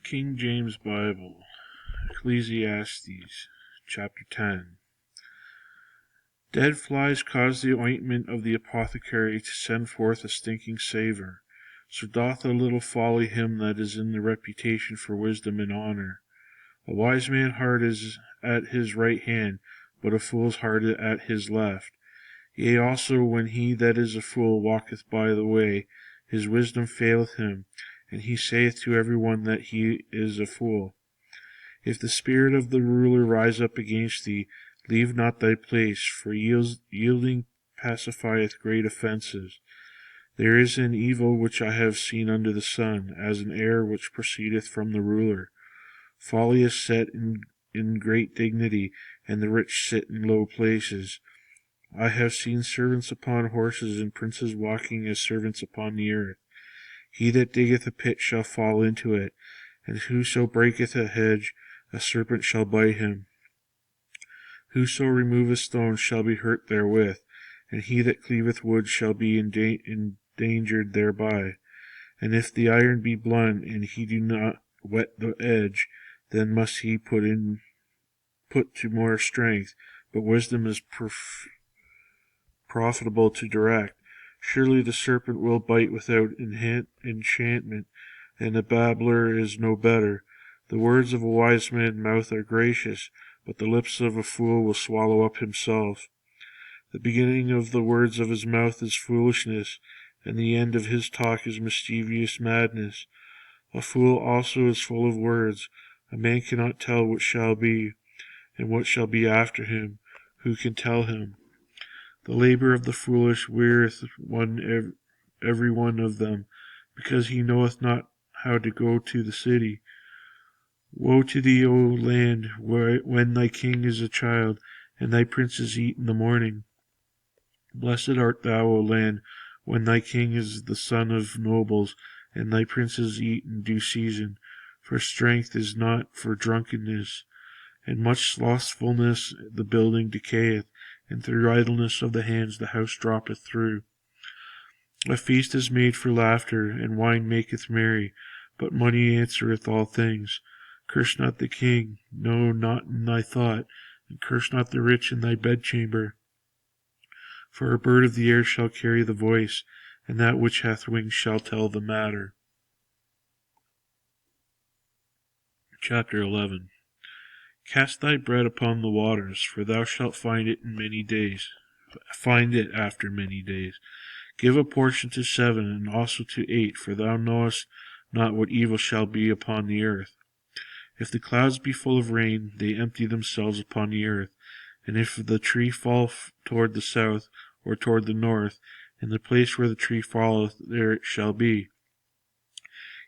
King James Bible, Ecclesiastes, chapter 10. Dead flies cause the ointment of the apothecary to send forth a stinking savour. So doth a little folly him that is in the reputation for wisdom and honour. A wise man's heart is at his right hand, but a fool's heart at his left. Yea, also when he that is a fool walketh by the way, his wisdom faileth him, and he saith to every one that he is a fool. If the spirit of the ruler rise up against thee, leave not thy place, for yielding pacifieth great offences. There is an evil which I have seen under the sun, as an error which proceedeth from the ruler. Folly is set in great dignity, and the rich sit in low places. I have seen servants upon horses, and princes walking as servants upon the earth. He that diggeth a pit shall fall into it, and whoso breaketh a hedge, a serpent shall bite him. Whoso removeth stones shall be hurt therewith, and he that cleaveth wood shall be endangered thereby. And if the iron be blunt, and he do not whet the edge, then must he put to more strength. But wisdom is profitable to direct. Surely the serpent will bite without enchantment, and the babbler is no better. The words of a wise man's mouth are gracious, but the lips of a fool will swallow up himself. The beginning of the words of his mouth is foolishness, and the end of his talk is mischievous madness. A fool also is full of words. A man cannot tell what shall be, and what shall be after him. Who can tell him? The labour of the foolish wearieth every one of them, because he knoweth not how to go to the city. Woe to thee, O land, when thy king is a child, and thy princes eat in the morning. Blessed art thou, O land, when thy king is the son of nobles, and thy princes eat in due season. For strength is not for drunkenness, and much slothfulness the building decayeth, and through idleness of the hands the house droppeth through. A feast is made for laughter, and wine maketh merry, but money answereth all things. Curse not the king, no, not in thy thought, and curse not the rich in thy bedchamber. For a bird of the air shall carry the voice, and that which hath wings shall tell the matter. Chapter 11. Cast thy bread upon the waters, for thou shalt find it after many days. Give a portion to 7, and also to 8, for thou knowest not what evil shall be upon the earth. If the clouds be full of rain, they empty themselves upon the earth. And if the tree fall toward the south, or toward the north, in the place where the tree falleth, there it shall be.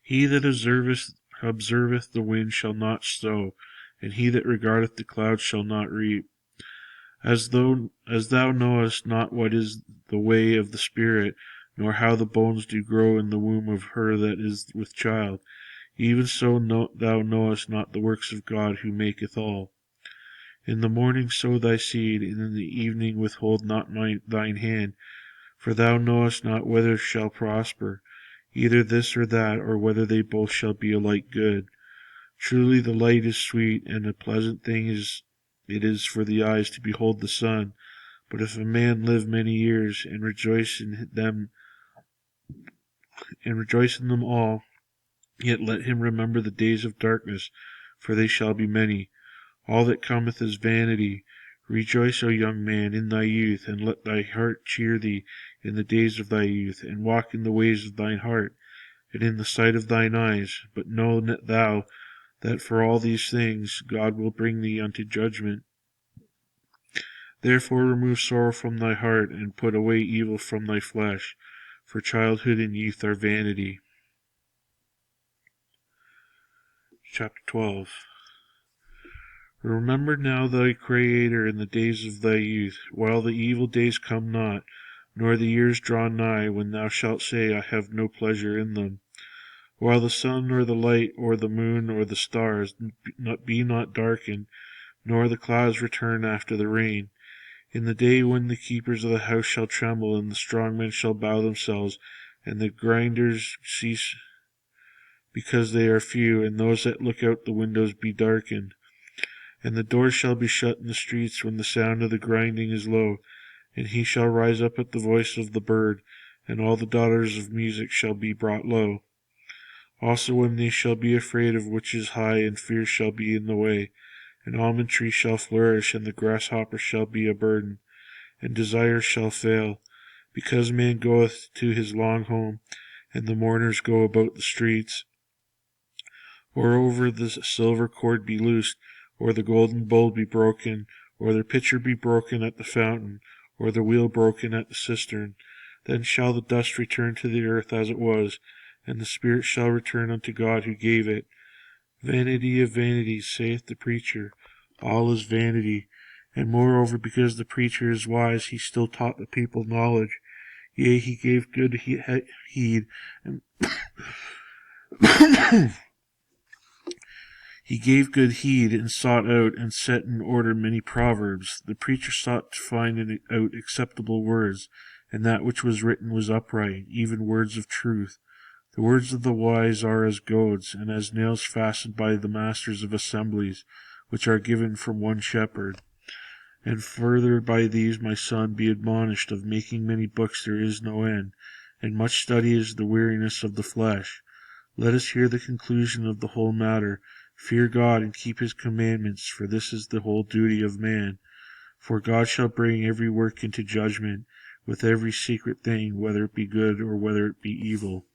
He that observeth the wind shall not sow, and he that regardeth the clouds shall not reap. As thou knowest not what is the way of the Spirit, nor how the bones do grow in the womb of her that is with child, even so thou knowest not the works of God who maketh all. In the morning sow thy seed, and in the evening withhold not thine hand, for thou knowest not whether it shall prosper, either this or that, or whether they both shall be alike good. Truly the light is sweet, and a pleasant thing it is for the eyes to behold the sun. But if a man live many years, and rejoice in them all, yet let him remember the days of darkness, for they shall be many. All that cometh is vanity. Rejoice, O young man, in thy youth, and let thy heart cheer thee in the days of thy youth, and walk in the ways of thine heart, and in the sight of thine eyes. But know thou that for all these things God will bring thee unto judgment. Therefore remove sorrow from thy heart, and put away evil from thy flesh, for childhood and youth are vanity. Chapter 12. Remember now thy Creator in the days of thy youth, while the evil days come not, nor the years draw nigh, when thou shalt say, I have no pleasure in them. While the sun, or the light, or the moon, or the stars be not darkened, nor the clouds return after the rain. In the day when the keepers of the house shall tremble, and the strong men shall bow themselves, and the grinders cease because they are few, and those that look out the windows be darkened. And the doors shall be shut in the streets when the sound of the grinding is low, and he shall rise up at the voice of the bird, and all the daughters of music shall be brought low. Also when they shall be afraid of which is high, and fear shall be in the way, and almond tree shall flourish, and the grasshopper shall be a burden, and desire shall fail, because man goeth to his long home, and the mourners go about the streets. Or over the silver cord be loosed, or the golden bowl be broken, or the pitcher be broken at the fountain, or the wheel broken at the cistern. Then shall the dust return to the earth as it was, and the spirit shall return unto God who gave it. Vanity of vanities, saith the preacher, all is vanity. And moreover, because the preacher is wise, he still taught the people knowledge. Yea, he gave good heed, and he gave good heed, and sought out and set in order many proverbs. The preacher sought to find out acceptable words, and that which was written was upright, even words of truth. The words of the wise are as goads, and as nails fastened by the masters of assemblies, which are given from one shepherd. And further by these, my son, be admonished, of making many books there is no end, and much study is the weariness of the flesh. Let us hear the conclusion of the whole matter. Fear God, and keep his commandments, for this is the whole duty of man. For God shall bring every work into judgment, with every secret thing, whether it be good or whether it be evil.